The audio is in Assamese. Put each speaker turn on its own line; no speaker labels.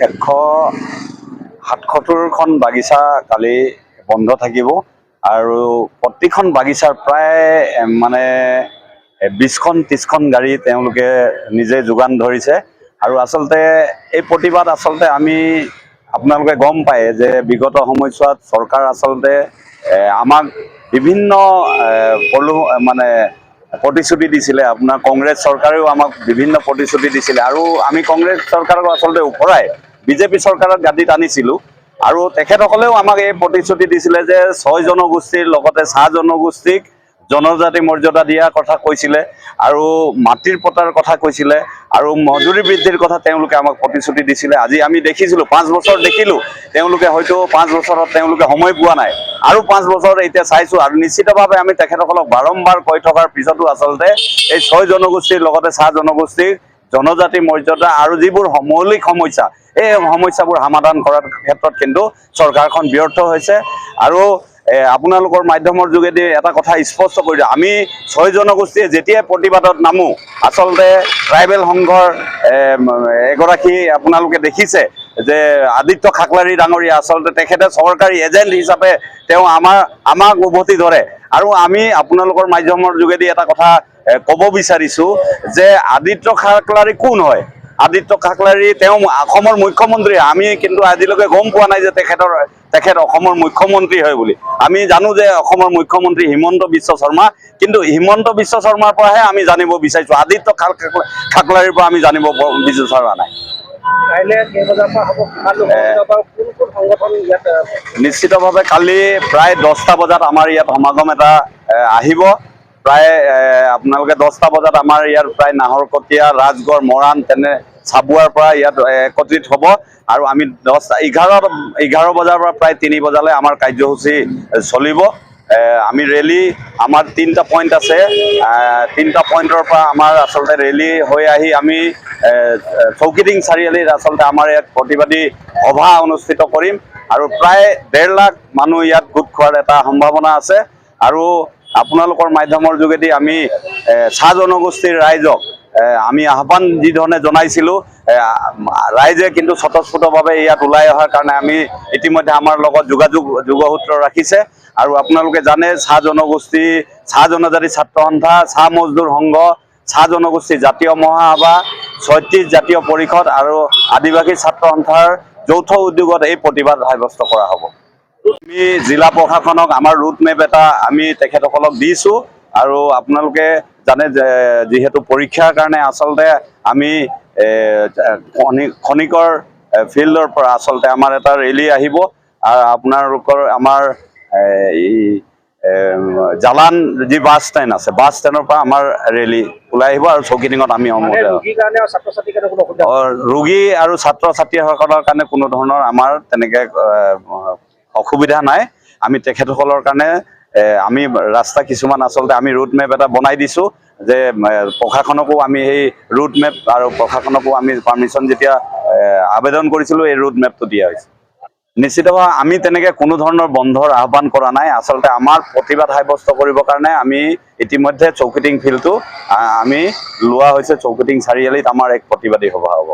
177খন বাগিচা কালি বন্ধ থাকিব আৰু প্ৰতিখন বাগিচাৰ প্ৰায় মানে 20খন 30খন গাড়ী তেওঁলোকে নিজে যোগান ধৰিছে আৰু আচলতে এই প্ৰতিবাদ আচলতে আমি আপোনালোকে গম পায় যে বিগত সময়ছোৱাত চৰকাৰ আচলতে আমাক বিভিন্ন মানে প্ৰতিশ্ৰুতি দিছিলে আপোনাৰ কংগ্ৰেছ চৰকাৰেও আমাক বিভিন্ন প্ৰতিশ্ৰুতি দিছিলে আৰু আমি কংগ্ৰেছ চৰকাৰক আচলতে ওপৰাই বিজেপি চৰকাৰক গাদীত আনিছিলোঁ আৰু তেখেতসকলেও আমাক এই প্ৰতিশ্ৰুতি দিছিলে যে 6 জনগোষ্ঠীৰ লগতে চাহ জনগোষ্ঠীক জনজাতি মৰ্যাদা দিয়াৰ কথা কৈছিলে আৰু মাটিৰ পটাৰ কথা কৈছিলে আৰু মজুৰি বৃদ্ধিৰ কথা তেওঁলোকে আমাক প্ৰতিশ্ৰুতি দিছিলে। আজি আমি দেখিছিলোঁ 5 বছৰ দেখিলোঁ তেওঁলোকে হয়তো 5 বছৰত তেওঁলোকে সময় পোৱা নাই আৰু 5 বছৰ এতিয়া চাইছোঁ আৰু নিশ্চিতভাৱে আমি তেখেতসকলক বাৰম্বাৰ কৈ থকাৰ পিছতো আচলতে এই 6 জনগোষ্ঠীৰ লগতে চাহ জনগোষ্ঠীক জনজাতি মৰ্যাদা আৰু যিবোৰ মৌলিক সমস্যা এই সমস্যাবোৰ সমাধান কৰাৰ ক্ষেত্ৰত কিন্তু চৰকাৰখন ব্যৰ্থ হৈছে আৰু আপোনালোকৰ মাধ্যমৰ যোগেদি এটা কথা স্পষ্ট কৰি দিওঁ আমি 6 জনগোষ্ঠীয়ে যেতিয়াই প্ৰতিবাদত নামো আচলতে ট্ৰাইবেল সংঘৰ এগৰাকী আপোনালোকে দেখিছে যে আদিত্য খাকলাৰী ডাঙৰীয়া আচলতে তেখেতে চৰকাৰী এজেণ্ট হিচাপে তেওঁ আমাক উভতি ধৰে আৰু আমি আপোনালোকৰ মাধ্যমৰ যোগেদি এটা কথা ক'ব বিচাৰিছোঁ যে আদিত্য খাকলাৰী কোন হয়। আদিত্য খাকলাৰী তেওঁ অসমৰ মুখ্যমন্ত্ৰী আমি কিন্তু আজিলৈকে গম পোৱা নাই যে তেখেত অসমৰ মুখ্যমন্ত্ৰী হয় বুলি। আমি জানো যে অসমৰ মুখ্যমন্ত্ৰী হিমন্ত বিশ্ব শৰ্মা কিন্তু হিমন্ত বিশ্ব শৰ্মাৰ পৰাহে আমি জানিব বিচাৰিছোঁ আদিত্য খাকলাৰীৰ পৰা আমি জানিব বিচৰা নাই। নিশ্চিতভাৱে কালি প্ৰায় 10টা বজাত আমাৰ ইয়াত সমাগম এটা আহিব প্ৰায় আপোনালোকে 10টা বজাত আমাৰ ইয়াত প্ৰায় নাহৰকটীয়া ৰাজগড় মৰাণ তেনে চাবুৱাৰ পৰা ইয়াত একত্ৰিত হ'ব আৰু আমি 11 বজাৰ পৰা প্ৰায় 3 বজালৈ আমাৰ কাৰ্যসূচী চলিব। আমি ৰেলী আমাৰ 3টা পইণ্ট আছে 3টা পইণ্টৰ পৰা আমাৰ আচলতে ৰেলী হৈ আহি আমি চৌকিডিং চাৰিআলিত আচলতে আমাৰ ইয়াত প্ৰতিবাদী সভা অনুষ্ঠিত কৰিম আৰু প্ৰায় 1.5 লাখ মানুহ ইয়াত গোট খোৱাৰ এটা সম্ভাৱনা আছে আৰু আপোনালোকৰ মাধ্যমৰ যোগেদি আমি চাহ জনগোষ্ঠীৰ ৰাইজক আমি আহ্বান যিধৰণে জনাইছিলোঁ ৰাইজে কিন্তু স্বতঃস্ফূৰ্তভাৱে ইয়াত ওলাই অহাৰ কাৰণে আমি ইতিমধ্যে আমাৰ লগত যোগসূত্ৰ ৰাখিছে আৰু আপোনালোকে জানে চাহ জনগোষ্ঠী চাহ জনজাতি ছাত্ৰ সন্থা চাহ মজদুৰ সংঘ চাহ জনগোষ্ঠী জাতীয় মহাসভা 36 জাতীয় পৰিষদ আৰু আদিবাসী ছাত্ৰ সন্থাৰ যৌথ উদ্যোগত এই প্ৰতিবাদ সাব্যস্ত কৰা হ'ব। আমি জিলা প্ৰশাসনক আমাৰ ৰুট মেপ এটা আমি তেখেতসকলক দিছোঁ আৰু আপোনালোকে জানে যে যিহেতু পৰীক্ষাৰ কাৰণে আচলতে আমি খনিকৰ ফিল্ডৰ পৰা আচলতে আমাৰ এটা ৰেলী আহিব আৰু আপোনালোকৰ আমাৰ জালান যি বাছ ষ্টেণ্ড আছে বাছ ষ্টেণ্ডৰ পৰা আমাৰ ৰেলী ওলাই আহিব আৰু চৌকিডিঙত আমি ৰোগী আৰু ছাত্ৰ ছাত্ৰীসকলৰ কাৰণে কোনো ধৰণৰ আমাৰ তেনেকৈ অসুবিধা নাই। আমি তেখেতসকলৰ কাৰণে আমি ৰাস্তা কিছুমান আচলতে আমি ৰুট মেপ এটা বনাই দিছোঁ যে প্ৰশাসনকো আমি সেই ৰুট মেপ আৰু প্ৰশাসনকো আমি পাৰ্মিশ্যন যেতিয়া আবেদন কৰিছিলোঁ এই ৰুট মেপটো দিয়া হৈছে। নিশ্চিতভাৱে আমি তেনেকৈ কোনো ধৰণৰ বন্ধৰ আহ্বান কৰা নাই আচলতে আমাৰ প্ৰতিবাদ সাব্যস্ত কৰিবৰ কাৰণে আমি ইতিমধ্যে চৌকিডিং ফিল্ডটো আমি লোৱা হৈছে চৌকিডিং চাৰিআলিত আমাৰ এক প্ৰতিবাদী সভা হ'ব।